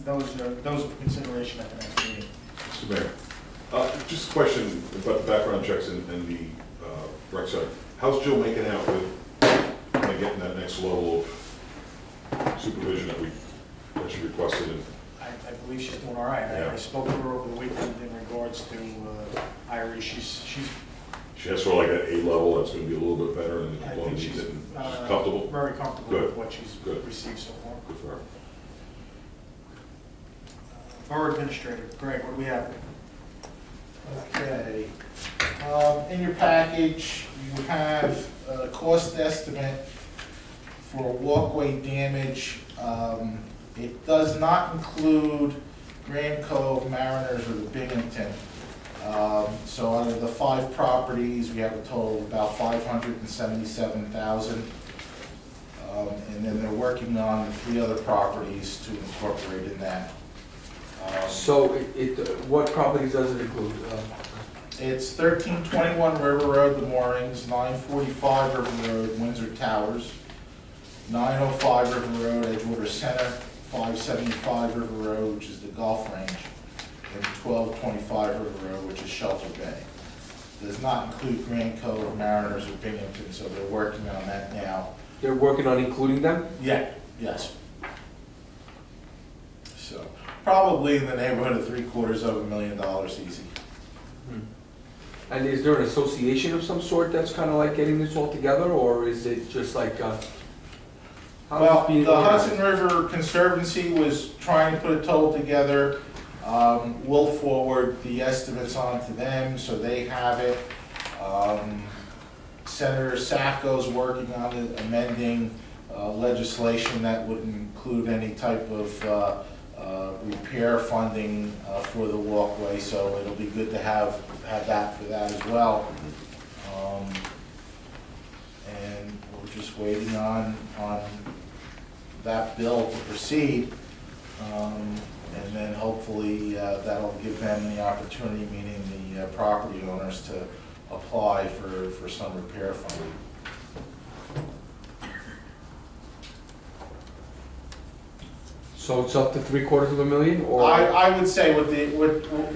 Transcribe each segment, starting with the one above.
those are for consideration at the next meeting. Mr. Mayor, just a question about the background checks and the rec center. How's Jill making out with getting that next level of supervision that she requested? I believe she's doing all right. Yeah. I spoke to her over the weekend in regards to Irie. She has sort of like an A level that's going to be a little bit better than the I component think she's comfortable? very comfortable Good. with what she's received so far. Good for her. Borough Administrator, Greg, what do we have? Okay. In your package, you have a cost estimate for walkway damage. It does not include Grand Cove, Mariners, or the Binghamton. So out of the 5 properties, we have a total of about $577,000. And then they're working on the 3 other properties to incorporate in that. So what properties does it include? It's 1321 River Road, the moorings, 945 River Road, Windsor Towers, 905 River Road, Edgewater Center, 575 River Road, which is the golf range, and 1225 River Road, which is Shelter Bay. Does not include Grand Cove, Mariners, or Binghamton, so they're working on that now. They're working on including them? Yeah, yes. So, probably in the neighborhood of $750,000 easy. And is there an association of some sort that's kind of like getting this all together, or is it just like, well, the Hudson River Conservancy was trying to put a total together. We'll forward the estimates on to them so they have it. Senator Sacco's working on amending legislation that would include any type of repair funding for the walkway, so it'll be good to have that for that as well. And we're just waiting on that bill to proceed, and then hopefully that'll give them the opportunity, meaning the property owners, to apply for some repair funding. So it's up to $750,000, or? I would say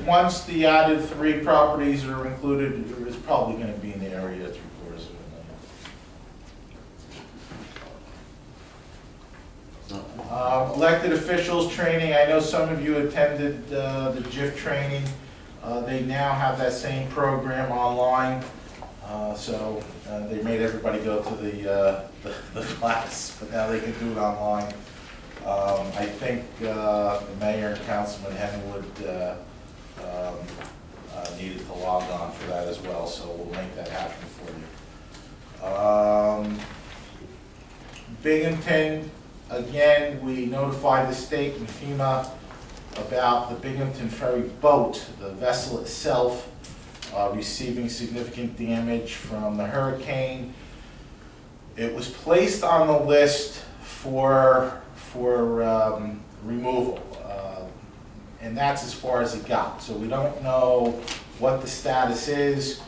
once the added 3 properties are included, it's probably going to be in the area of $750,000. Elected officials training. I know some of you attended the GIF training. They now have that same program online, so they made everybody go to the class, but now they can do it online. I think the mayor and Councilman Henwood needed to log on for that as well, so we'll make that happen for you. Binghamton, again, we notified the state and FEMA about the Binghamton ferry boat, the vessel itself, receiving significant damage from the hurricane. It was placed on the list for removal, and that's as far as it got. So we don't know what the status is.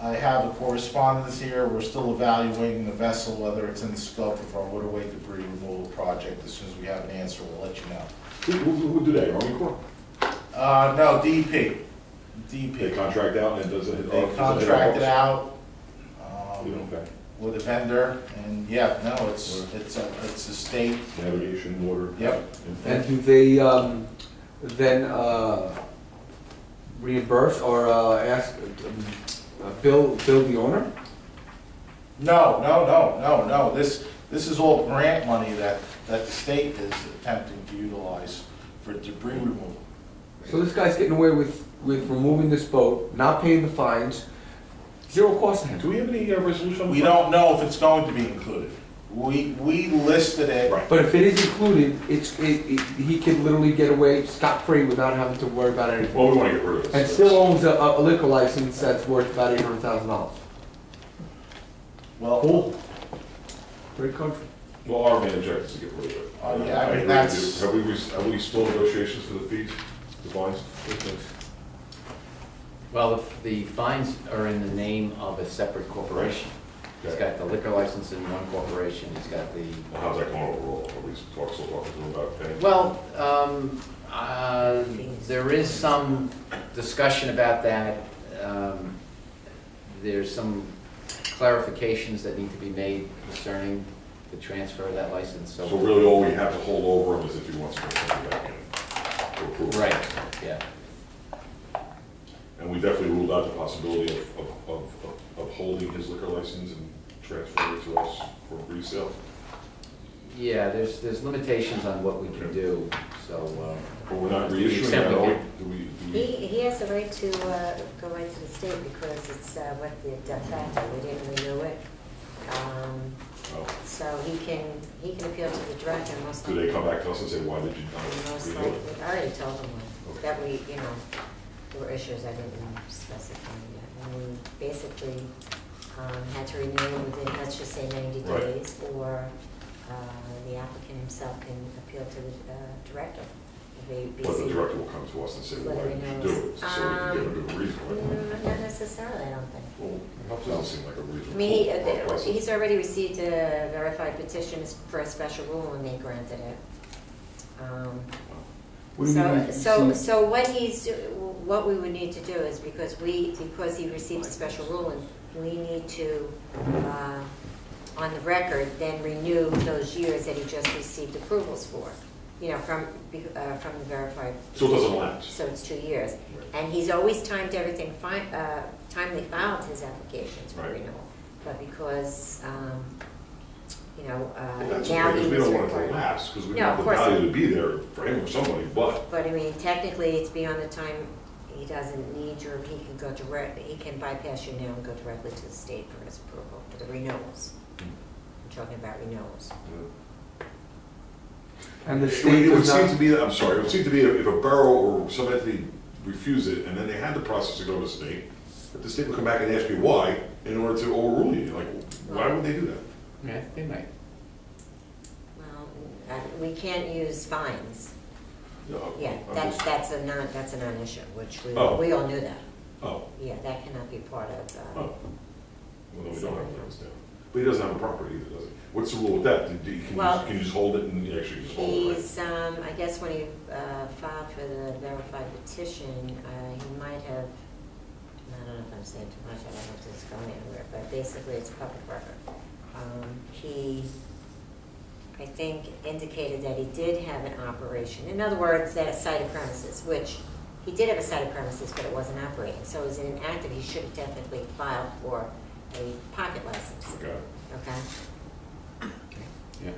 I have a correspondence here. We're still evaluating the vessel, whether it's in the scope of our waterway debris removal project. As soon as we have an answer, we'll let you know. Who do they? Army Corps? No, DEP. DEP. They contract out and it doesn't. They contracted out. Okay. With a vendor, and yeah, no, it's a state navigation, water. Yep. And do they then reimburse or ask bill the owner? No. This is all grant money that the state is attempting to utilize for debris removal. So this guy's getting away with removing this boat, not paying the fines. Zero cost to him. Do we have any resolution? We don't know if it's going to be included. We listed it. Right. But if it is included, he can literally get away scot-free without having to worry about anything. Well, we want to get rid of it. And still owns a liquor license that's worth about $800,000. Well, cool. Great country. Well, our main objective is to get rid of it. Oh yeah, I mean that's. Have we still negotiations for the fees, the fines? Well, the fines are in the name of a separate corporation. He's got the liquor license in one corporation. He's got the. Well, how's that going overall? Are we still talking to him about paying? Well, There is some discussion about that. There's some clarifications that need to be made concerning the transfer of that license, So really all we have to hold over him is if he wants to bring something back in to approve. Right, yeah. And we definitely ruled out the possibility of holding his liquor license and transferring it to us for resale. Yeah, there's limitations on what we can do, so. But we're not to the reissuing extent that, we are we? can- Do we? He has a right to go right to the state because it's what the de facto, we didn't renew it. Oh. So he can appeal to the director most Do likely. they come back to us and say, why did you Most not renew likely, it? I already told them Okay. that we, there were issues I didn't specify yet. And we basically had to renew within, let's just say 90 Right. days, or the applicant himself can appeal to the director. But the director will come to us and say, well, why did you do it? So we can give a good reason. Right? Not necessarily, I don't think. Well, that doesn't seem like a reasonable. I mean, process. he's already received a verified petition for a special rule and they granted it. What do you mean? So what we would need to do is because he received a special rule and we need to, on the record, then renew those years that he just received approvals for, from the verified. So it doesn't lapse. So it's 2 years. And he's always timed everything timely filed his applications for Right. renewal. But because, That's now okay, he because we was don't want it to required. lapse, because we No, want of the course value not. to be there for him or somebody, but. But I mean, technically, it's beyond the time, he doesn't need your, he can go direct, he can bypass you now and go directly to the state for his approval, for the renewals. I'm talking about renewals. And the It state would does seem not, to be, I'm sorry, it would seem to be if a borough or some entity refused it, and then they had the process to go to the state, that the state would come back and ask you why, in order to overrule you, like, why would they do that? Yeah, they might. Well, we can't use fines. No, Yeah, I'm that's just- a non-issue, which Oh. we all knew that. Oh, Yeah, that cannot be part of, oh, well, then we don't have fines there. But he doesn't have a property either, does he? What's the rule with that? Well, Can you just hold it and you actually just hold it, right? he's, I guess when he filed for the verified petition, he might have, I don't know if I'm saying too much, I don't know if this is going anywhere, but basically it's public record. He, I think, indicated that he did have an operation. In other words, that cited premises, which he did have a cited premises, but it wasn't operating. So it was inactive, he should have technically filed for a pocket license, Okay, okay? Yeah.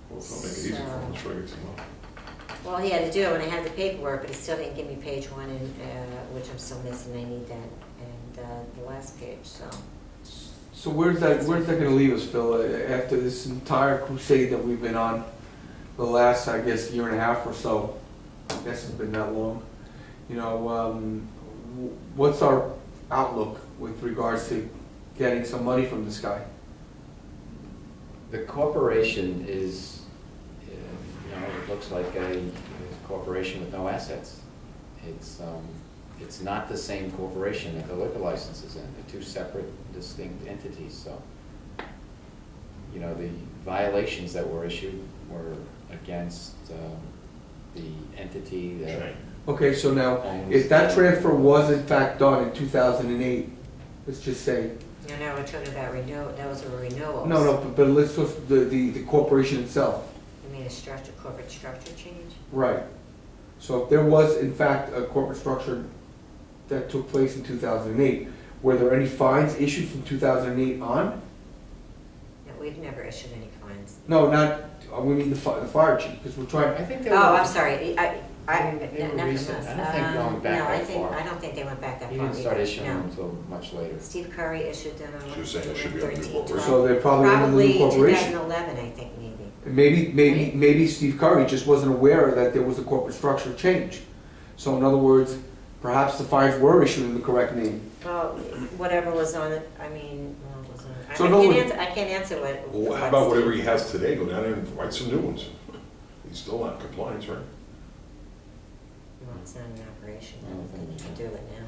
well, it's not making it easy for him, let's try to get some money. Well, he had to do it when I had the paperwork, but he still didn't give me page one, and which I'm still missing. I need that, and the last page. so where's that gonna leave us, Phil, after this entire crusade that we've been on the last, I guess, year and a half or so? I guess it's been that long. What's our outlook with regards to getting some money from this guy? The corporation is, it looks like a corporation with no assets. It's not the same corporation that the liquor license is in. They're two separate, distinct entities, so. The violations that were issued were against the entity that. Right. Okay, so now, if that transfer was in fact done in 2008, let's just say, Now we're talking about renewal. Those were renewals. no, but let's go, the corporation itself. You mean a corporate structure change? Right. So if there was in fact a corporate structure that took place in 2008, were there any fines issued from 2008 on? No, we've never issued any fines. No, not, we mean the fire chief, because we're I trying, think they Oh, were. I'm sorry. They were Not from recent. us. I don't think going back No, that far. I don't think they went back that He far. didn't start either. issuing them No. until much later. Steve Curry issued them on She was saying it should be under the 13, corporation. so they're probably under the new Probably corporation. 2011, I think, maybe. Maybe Steve Curry just wasn't aware that there was a corporate structure change. So in other words, perhaps the fines were issued in the correct name. Well, whatever was on it, I mean, well, it was on it. So no one- I can't answer what. Well, how about whatever he has today, go down there and write some new ones? He's still not in compliance, right? Well, it's not an operation. I I don't don't think you think can do it now.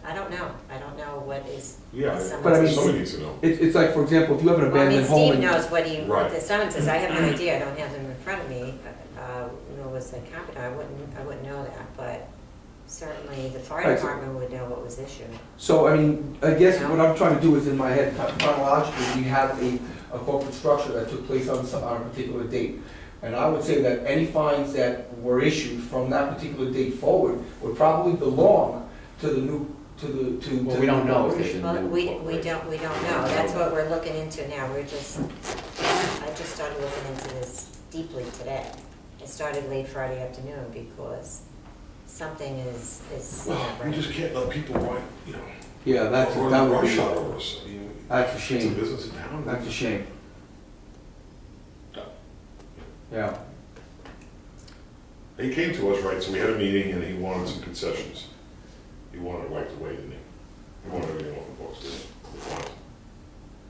I don't know. I don't know what is. Yeah, the summons But I mean, is. somebody needs to know. It's like, for example, if you have an Well, I mean, abandoned home. Steve and- knows what Right. the summons is. I have no idea. I don't have them in front of me. nor was the competent, I wouldn't know that, but certainly the fire Right. department would know what was issued. So, I mean, I guess what I'm trying to do is in my head chronologically, we have a corporate structure that took place on a particular date. And I would say that any fines that were issued from that particular date forward would probably belong to the new, to. Well, we don't know if there's a Well, new we corporation. don't know, that's what we're looking into now, I just started looking into this deeply today. It started late Friday afternoon because something is Well, not we right. just can't let people run, you know, Yeah, that run would be, rush hour us. I mean, that's a it's a shame, business in town. that's a shame. Yeah, He came to us, right, so we had a meeting and he wanted some concessions. He wanted it wiped away, didn't he? He wanted everything off the books, didn't he? He wanted-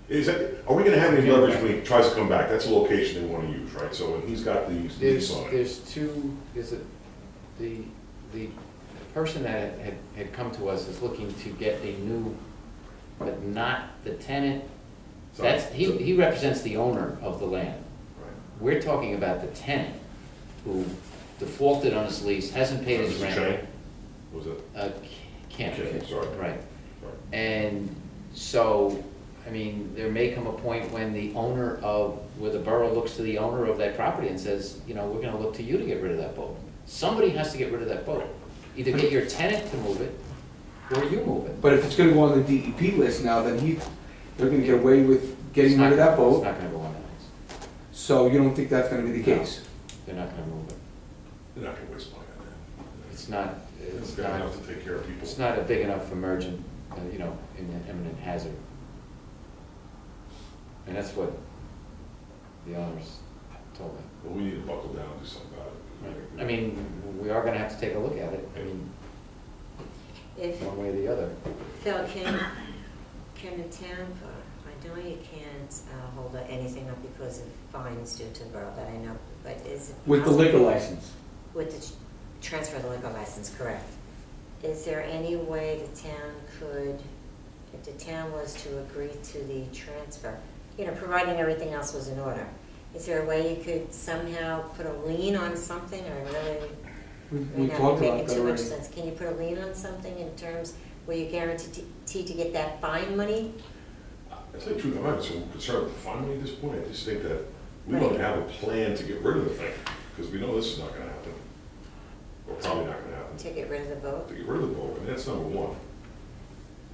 Is that, are we gonna have any leverage when he tries to come back? That's a location they wanna use, right? So, and he's got these lease on it. The person that had come to us is looking to get a new, but not the tenant. So- He represents the owner of the land. Right. We're talking about the tenant who defaulted on his lease, hasn't paid his Mr. rent. Chang? Was it? Can't. Chang, sorry. Right. Sorry. And so, I mean, there may come a point when where the borough looks to the owner of that property and says, you know, we're gonna look to you to get rid of that boat. Somebody has to get rid of that boat. Either get your tenant to move it, or you move it. but if it's gonna go on the DEP list now, then they're gonna get away with getting rid of that It's boat. not gonna go on that list. So you don't think that's gonna be the case? They're not gonna move it. They're not gonna waste money on that. It's not, It's got enough to take care of people. it's not a big enough emergent, you know, imminent hazard. And that's what the owners told me. But we need to buckle down and do something about it. I mean, we are gonna have to take a look at it, I mean, If, one way or the other. Phil, can the town, I know you can't hold anything up because of fines due to the borough, that I know, but is it With the possible- liquor license? With the transfer of the liquor license, correct. Is there any way the town could, if the town was to agree to the transfer, you know, providing everything else was in order, is there a way you could somehow put a lien on something, or really, We may not talked be about making that too much already. sense? Can you put a lien on something in terms where you're guaranteed to get that fine money? I tell you the truth, I'm not so concerned with the fine money at this point. I just think that we don't have a plan to get rid of the thing, because we know this is not gonna happen. Or probably not gonna happen. To get rid of the boat? To get rid of the boat, and that's number one.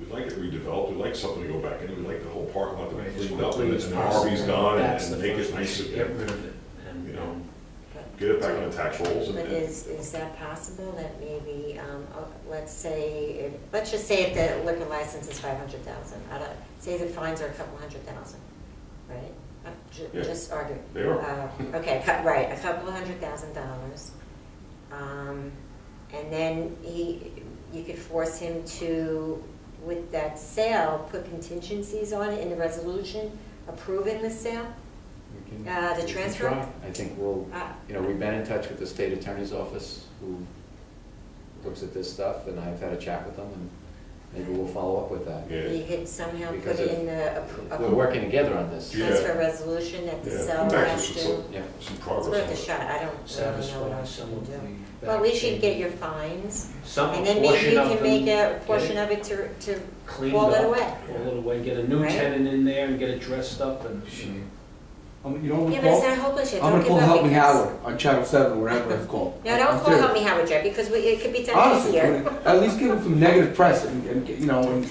We'd like it redeveloped, we'd like something to go back in, we'd like the whole parking lot to be cleaned up, and the RV's gone, That's the and make first it nice, thing, and, get rid of it, and, you know, But- get it back on the tax rolls. But is that possible, that maybe, let's just say if the liquor license is 500,000, say the fines are a couple $100,000, right? Yeah. Just argue. They are. Okay, right, a couple of $100,000. And then you could force him to, with that sale, put contingencies on it in the resolution, approving the sale? We The can transfer? try. I think we'll, Uh, you know, we've been in touch with the state attorney's office who looks at this stuff, and I've had a chat with them, and maybe we'll follow up with that. Yeah. You could somehow put Because it if- in the If we're working together on this. Yeah. transfer resolution that the Yeah, seller come back has with to. some, Yeah. some It's progress worth on a it. shot, I don't really know what satisfy else you some can of do. the. Well, at least you back get end. your fines, Some and then maybe you portion of can them, make a get portion it of it to cleaned haul it up, away. Haul it away, get a new Right? tenant in there and get it dressed up and. You know what Yeah, I'm but it's called? not hopeless yet, I'm don't gonna give call up Help Me because. Howard on Channel 7, wherever it's called. No, don't I'm call Help serious. Me Howard yet, because it could be done Honestly, easier. at least give them some negative press and you know, and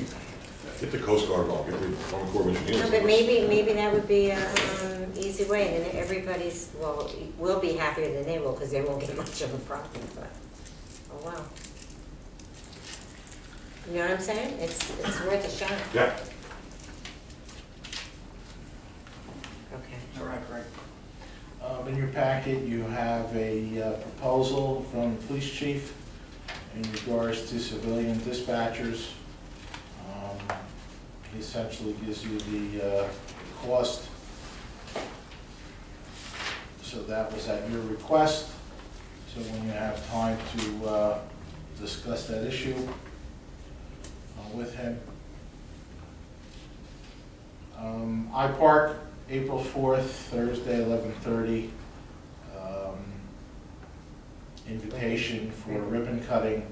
Get the Coast Guard involved, get the Army Corps of Engineers. No, but maybe that would be an easy way, and then everybody's, will be happier than they will, because they won't get much of a profit, but, oh wow. You know what I'm saying? It's worth a shot. Yeah, Okay. All right, Greg. In your packet, you have a proposal from the police chief in regards to civilian dispatchers. He essentially gives you the cost. So that was at your request. So when you have time to discuss that issue with him. I Park, April 4th, Thursday, 11:30. invitation for ribbon cutting.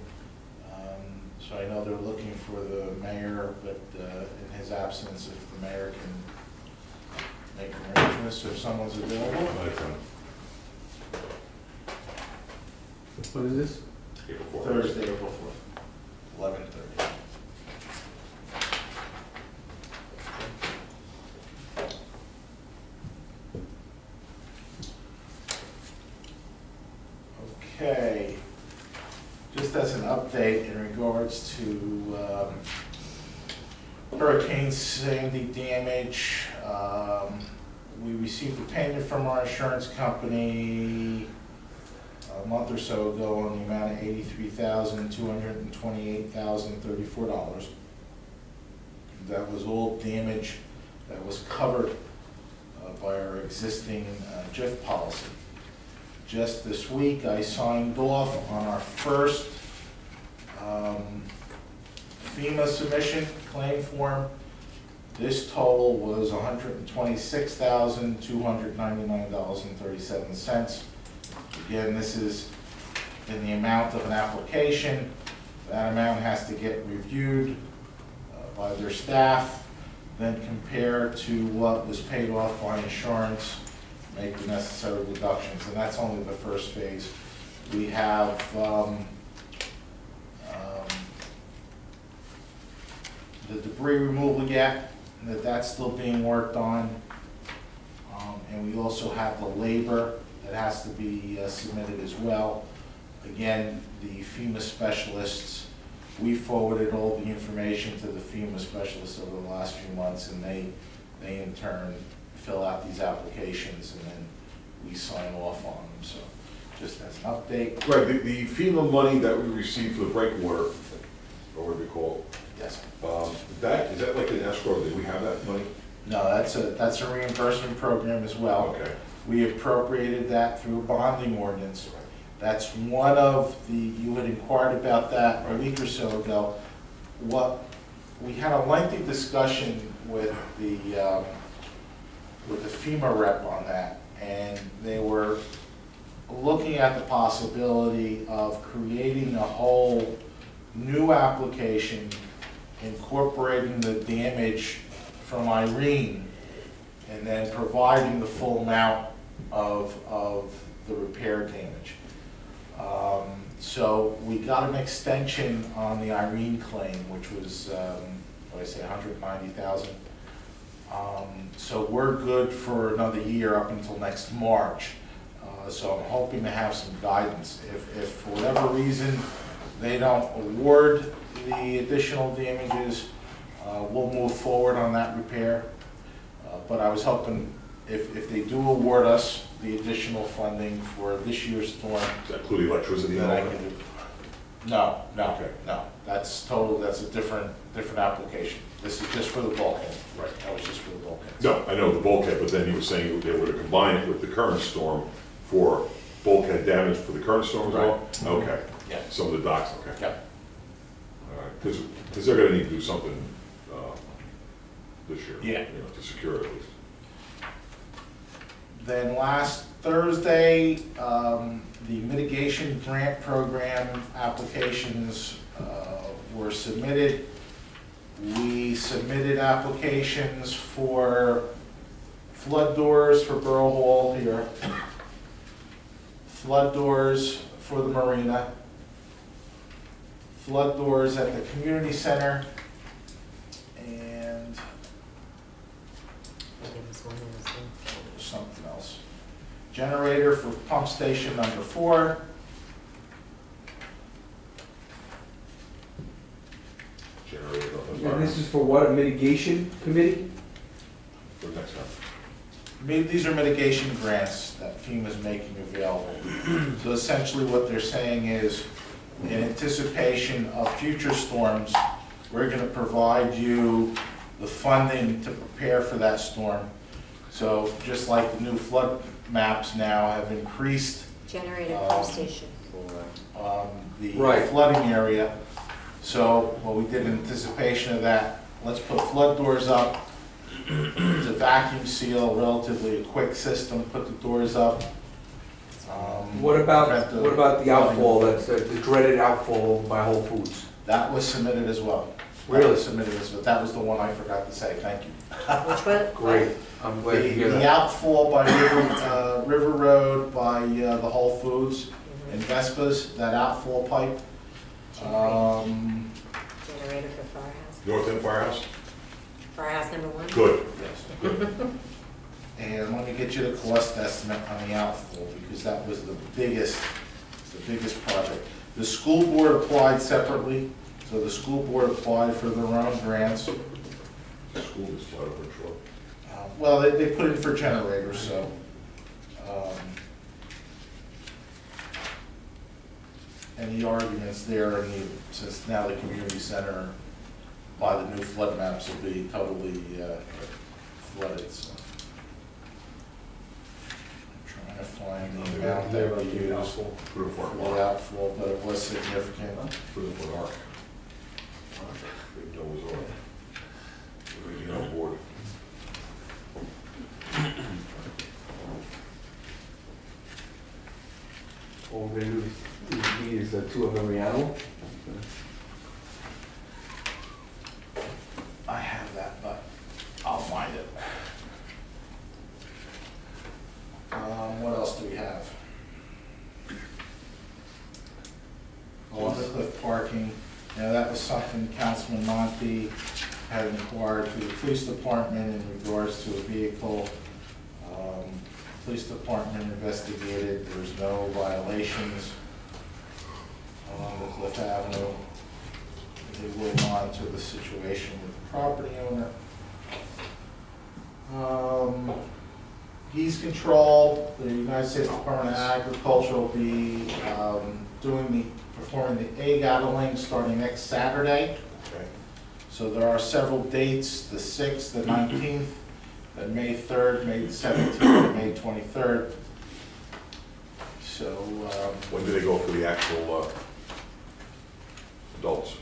So I know they're looking for the mayor, but in his absence, if the mayor can make arrangements, if someone's available. What is this? April 4th. Thursday, April 4th, 11:30. Okay, just as an update in regards to Hurricane Sandy damage, we received a payment from our insurance company a month or so ago on the amount of $83,228,034. That was all damage that was covered by our existing GIF policy. Just this week, I signed off on our first FEMA submission claim form. This total was $126,299.37. Again, this is in the amount of an application. That amount has to get reviewed by their staff, then compared to what was paid off by insurance, make the necessary deductions, and that's only the first phase. We have the debris removal yet, that's still being worked on, and we also have the labor that has to be submitted as well. Again, the FEMA specialists, we forwarded all the information to the FEMA specialists over the last few months, and they in turn fill out these applications, and then we sign off on them. So just as an update. Right, the FEMA money that we received for the breakwater, or whatever you call Yes. it, is that like an escrow? Did we have that money? No, that's a reimbursement program as well. Okay. We appropriated that through a bonding ordinance. That's one of the, you had inquired about that a week or so ago. We had a lengthy discussion with the FEMA rep on that, and they were looking at the possibility of creating a whole new application incorporating the damage from Irene and then providing the full amount of the repair damage. So we got an extension on the Irene claim, which was, what did I say, $190,000. So we're good for another year up until next March. So I'm hoping to have some guidance. If for whatever reason they don't award the additional damages, we'll move forward on that repair. But I was hoping if they do award us the additional funding for this year's storm, Does that include electricity and that all I that? could, no, Okay. no, that's total, that's a different application. This is just for the bulkhead. Right. That was just for the bulkhead. No, I know the bulkhead, but then you were saying they were to combine it with the current storm for bulkhead damage for the current storm as well? Right. Okay. Yeah. Some of the docks, okay. Yep. All right, because they're gonna need to do something this year. Yeah. You know, to secure it at least. Then last Thursday, the mitigation grant program applications were submitted. We submitted applications for flood doors for Borough Hall here, flood doors for the marina, flood doors at the community center, and There was one that was in. something else. Generator for pump station number 4. Generator, And this is for what, a mitigation committee? for next time. These are mitigation grants that FEMA's making available. So essentially what they're saying is, in anticipation of future storms, we're gonna provide you the funding to prepare for that storm. So just like the new flood maps now have increased Generator pump station for, the Right. flooding area. So what we did in anticipation of that, let's put flood doors up. It's a vacuum seal, relatively a quick system, put the doors up. What about prevent the flooding. outfall, that's the dreaded outfall by Whole Foods? That was submitted as well. That Really? was submitted as well. That was the one I forgot to say, thank you. Which one? Great, I'm glad to hear The that. outfall by River Road, by the Whole Foods and Vespas, that outfall pipe. Generator for firehouse? North End Firehouse? Firehouse number one? Good. Yes, good. And let me get you the cost estimate on the outfall, because that was the biggest project. The school board applied separately, so the school board applied for their own grants. School is flat over short. Well, they put in for generators, so. And the arguments there, and since now the community center by the new flood maps will be totally flooded, so. I'm trying to find the amount that we used Put it for for the Mark. outflow, but it was significant. Put it for Mark. Big nose on it. Everything on board. All we're gonna do is two of every animal. I have that, but I'll find it. What else do we have? Cliff parking, that was something Councilman Monty had inquired through the police department in regards to a vehicle. Police department investigated, there's no violations along the Cliff Avenue. They will monitor the situation with the property owner. He's controlled, the United States Department of Agriculture will be performing the egg addling starting next Saturday. Okay. So there are several dates, the 6th, the 19th, then May 3rd, May 17th, and May 23rd. So, When do they go for the actual adults?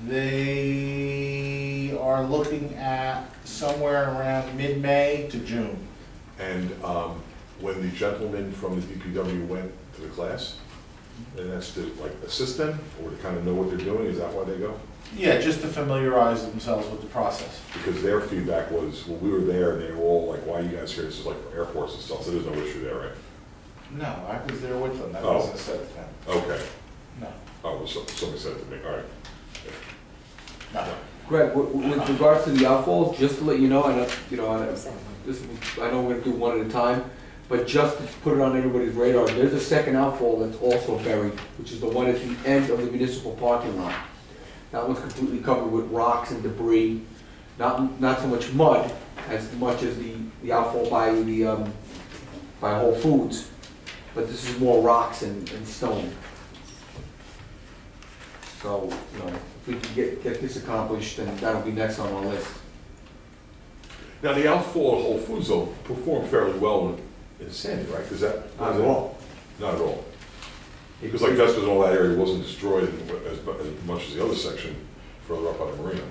they are looking at somewhere around mid-May to June. And when the gentleman from the DPW went to the class, and that's to like assist them, or to kind of know what they're doing, is that why they go? Yeah, just to familiarize themselves with the process. Because their feedback was, well, we were there, and they were all like, why are you guys here? This is like for airports and stuff, so there's no issue there, right? No, I was there with them, that Oh. wasn't said to them. Okay. No, Oh, well, somebody said it to me, all right. no. Greg, with regards to the outfalls, just to let you know, I know, What's that one? I know we're gonna do one at a time, but just to put it on everybody's radar, there's a second outfall that's also buried, which is the one at the end of the municipal parking lot. That one's completely covered with rocks and debris, not so much mud as much as the outfall by Whole Foods, but this is more rocks and stone. So, if we can get this accomplished, then that'll be next on our list. Now, the outfall at Whole Foods, though, performed fairly well in Sandy, right? Because that. Not at all. Not at all. Because like Vespa's and all that area wasn't destroyed as much as the other section further up on the marina.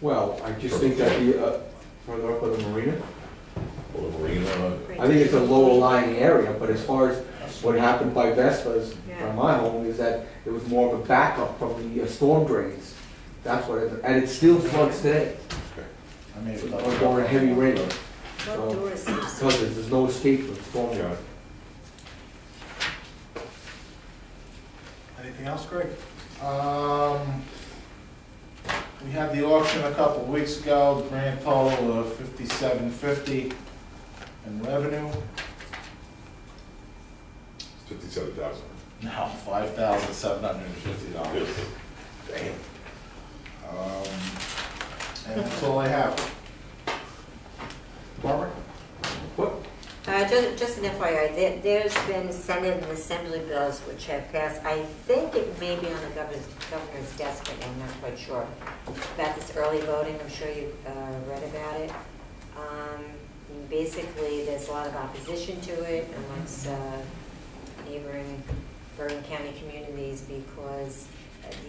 Well, I just think that further up on the marina, Or the marina. I think it's a lower lying area, but as far as what happened by Vespa's, by my home, is that it was more of a backup from the storm drains. That's what and it still floods today, I mean, or during heavy rain. What So, doors? because there's no escape from storm Yeah. drains. anything else, Greg? We had the auction a couple of weeks ago, grand total of $57.50 in revenue. 57,000. No, $5,750. Damn. And that's all I have. Barbara? What? Just an FYI, there's been Senate and Assembly bills which have passed. I think it may be on the governor's desk, but I'm not quite sure. About this early voting, I'm sure you've read about it. Basically, there's a lot of opposition to it amongst neighboring Bergen County communities because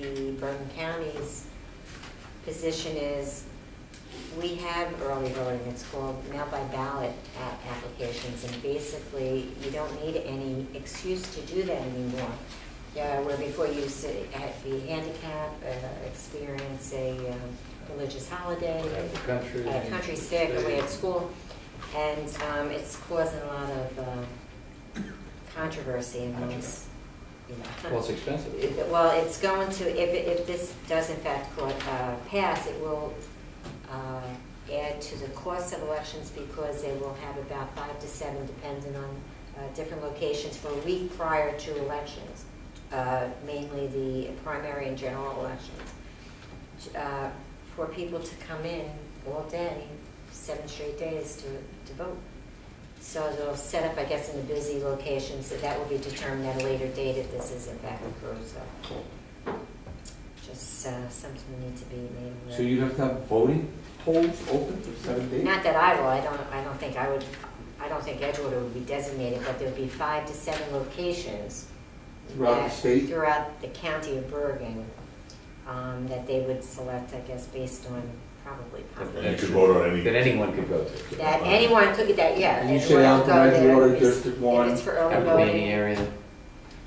the Bergen County's position is we have early voting, it's called mail by ballot applications, and basically, you don't need any excuse to do that anymore. Yeah, where before you used to be handicapped, experience a religious holiday, At the country. a country sick, away at school, and it's causing a lot of controversy amongst, you know. Well, it's expensive. Well, it's going to, if this does in fact pass, it will add to the cost of elections because they will have about 5 to 7, depending on different locations, for a week prior to elections, mainly the primary and general elections, for people to come in all day, 7 straight days to vote. So they'll set up, I guess, in the busy locations, so that will be determined at a later date if this is in fact approved, so. Just something we need to be made aware. So you have to have voting polls open for 7 days? Not that I will, I don't think I don't think Edgewater would be designated, but there would be 5 to 7 locations. Throughout the state? Throughout the county of Bergen, that they would select, I guess, based on probably And population. you could vote on any. That anyone could go to. That anyone could, yeah. And you anyone say out could in go there Edgewater, if- District 1. If it's for early Pennsylvania voting. area.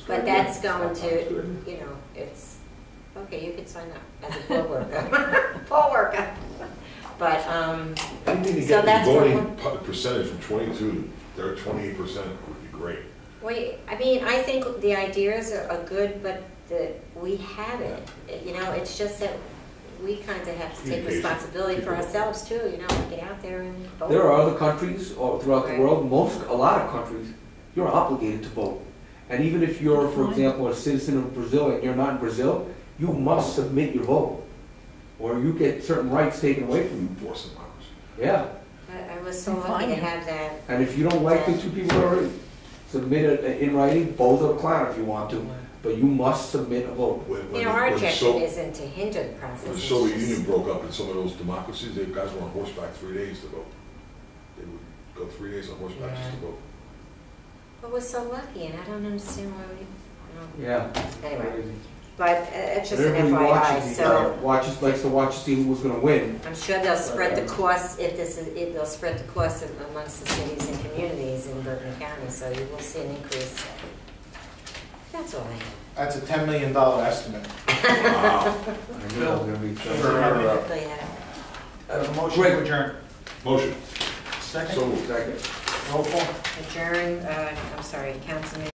But that's going to, you know, it's, okay, you could sign up as a poll worker. Poll worker. But, Anything to So get the that's what voting percentage from 22 to 28% would be great. I mean, I think the ideas are good, but we have it. You know, it's just that we kind of have to take Communication. responsibility for ourselves too, you know, get out there and vote. There are other countries throughout the Right. world, a lot of countries, you're obligated to vote. And even if you're, for example, a citizen of Brazil and you're not in Brazil, you must submit your vote. Or you get certain rights taken away from you. Force democracy. Yeah. I was so lucky to have that. And if you don't like the 2 people that are in, submit it in writing, both are clown if you want to. But you must submit a vote. You know, our objection isn't to hinder the process. When the it's Soviet just- Union broke up in some of those democracies, the guys were on horseback 3 days to vote. They would go 3 days on horseback just to vote. But we're so lucky, and I don't understand why we, you know. Yeah. Anyway, Crazy. but it's just an Everybody FYI, watches, so likes to watch to see who was gonna win. I'm sure they'll spread the cost, if they'll spread the cost amongst the cities and communities in Bergen County, so you will see an increase. That's all I have. That's a $10 million estimate. Wow. I knew it was gonna be Sure. Quickly, Motion to adjourn. Motion. Second. So moved. Second. Roll call. Adjourn, I'm sorry, Councilman